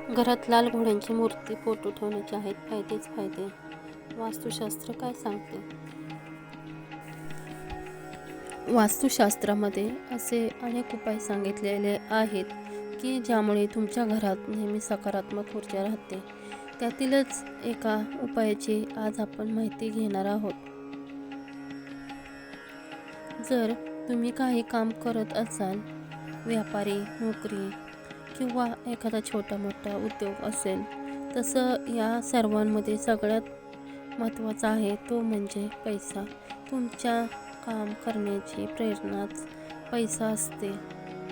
घरात लाल घोड्यांची मूर्ती फोटो ठेवण्याचे आहेत फायदेच फायदे. वास्तुशास्त्र काय सांगते? वास्तुशास्त्रामध्ये असे अनेक उपाय सांगितलेले आहेत की ज्यामुळे तुमच्या घरात नेहमी सकारात्मक ऊर्जा राहते. त्यातीलच एका उपायाची आज आपण माहिती घेणार आहोत. जर तुम्ही काही काम करत असाल, व्यापारी, नोकरी किंवा एखादा छोटा मोठा उद्योग असेल, तसं या सर्वांमध्ये सगळ्यात महत्त्वाचा आहे तो म्हणजे पैसा. तुमच्या काम करण्याची प्रेरणाच पैसा असते.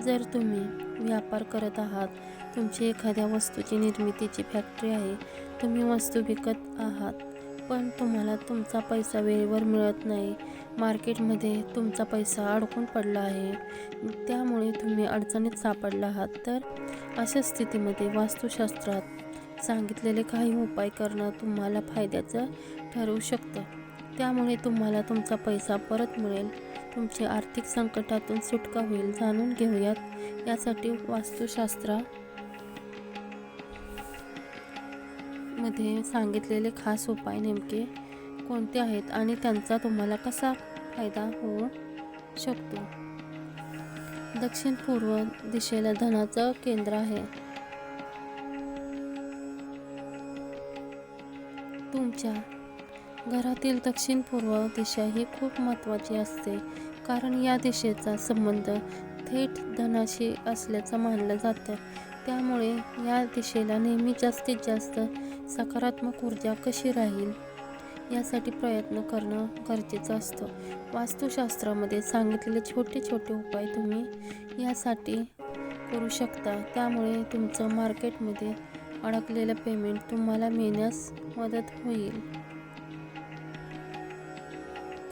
जर तुम्ही व्यापार करत आहात, तुमची एखाद्या वस्तूची निर्मितीची फॅक्टरी आहे, तुम्ही वस्तू विकत आहात पण तुम्हाला तुमचा पैसा वेळेवर मिळत नाही, मार्केटमध्ये तुमचा पैसा अडकून पडला आहे, त्यामुळे तुम्ही अडचणीत सापडला आहात, तर अशा स्थितीमध्ये वास्तुशास्त्रात सांगितलेले काही उपाय करणं तुम्हाला फायद्याचं ठरू शकतं. त्यामुळे तुम्हाला तुमचा पैसा परत मिळेल, तुमची आर्थिक संकटातून सुटका होईल. जाणून घेऊयात यासाठी वास्तुशास्त्रामध्ये सांगितलेले खास उपाय नेमके कोणते आहेत आणि त्यांचा तुम्हाला कसा फायदा होऊ शकतो. दक्षिण पूर्व दिशेला धनाचं केंद्र आहे. तुमच्या घरातील दक्षिण पूर्व दिशा ही खूप महत्त्वाची असते, कारण या दिशेचा संबंध थेट धनाशी असल्याचं मानलं जातं. त्यामुळे या दिशेला नेहमी जास्तीत जास्त सकारात्मक ऊर्जा कशी राहील यासाठी प्रयत्न करणं गरजेचं असतं. वास्तुशास्त्रामध्ये सांगितलेले छोटे छोटे उपाय तुम्ही यासाठी करू शकता. त्यामुळे तुमचं मार्केटमध्ये अडकलेलं पेमेंट तुम्हाला मिळण्यास मदत होईल.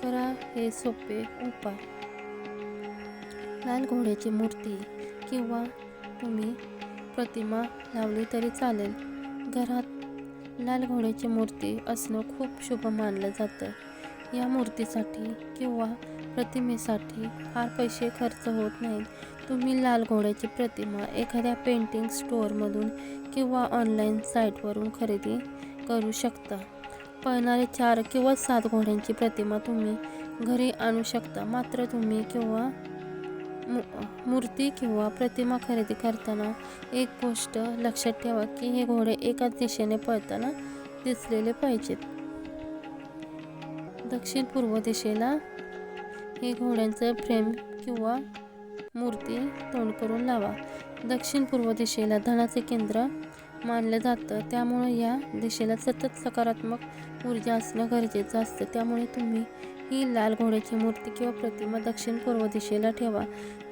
करा हे सोपे उपाय. लाल घोड्याची मूर्ती किंवा तुम्ही प्रतिमा लावली तरी चालेल. घरात लाल घोड्याची मूर्ती असणं खूप शुभ मानलं जातं. या मूर्तीसाठी किंवा प्रतिमेसाठी फार पैसे खर्च होत नाहीत. तुम्ही लाल घोड्याची प्रतिमा एखाद्या पेंटिंग स्टोअरमधून किंवा ऑनलाईन साईटवरून खरेदी करू शकता. पळणारे 4 किंवा 7 घोड्यांची प्रतिमा तुम्ही घरी आणू शकता. मात्र तुम्ही मूर्ती किंवा प्रतिमा खरेदी करताना एक गोष्ट लक्षात ठेवा की हे घोडे एकाच दिशेने पळताना दिसलेले पाहिजेत. दक्षिण पूर्व दिशेला हे घोड्यांचं फ्रेम किंवा मूर्ती तोंड करून लावा. दक्षिण पूर्व दिशेला धनाचे केंद्र मानलं जातं, त्यामुळे या दिशेला सतत सकारात्मक ऊर्जा असणं गरजेचं असतं. त्यामुळे तुम्ही ही लाल घोड्याची मूर्ती किंवा प्रतिमा दक्षिण पूर्व दिशेला ठेवा.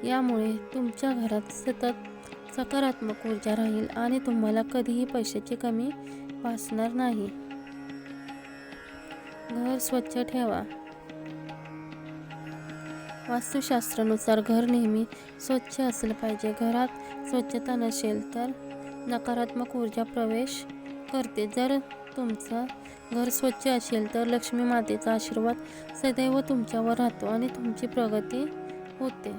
यामुळे तुमच्या घरात सतत सकारात्मक ऊर्जा राहील आणि तुम्हाला कधीही पैशाची कमी भासणार नाही. घर स्वच्छ ठेवा. वास्तुशास्त्रानुसार घर नेहमी स्वच्छ असलं पाहिजे. घरात स्वच्छता नसेल तर नकारात्मक ऊर्जा प्रवेश करते. जर तुमचं घर स्वच्छ असेल तर लक्ष्मी मातेचा आशीर्वाद सदैव तुमच्यावर राहतो आणि तुमची प्रगती होते.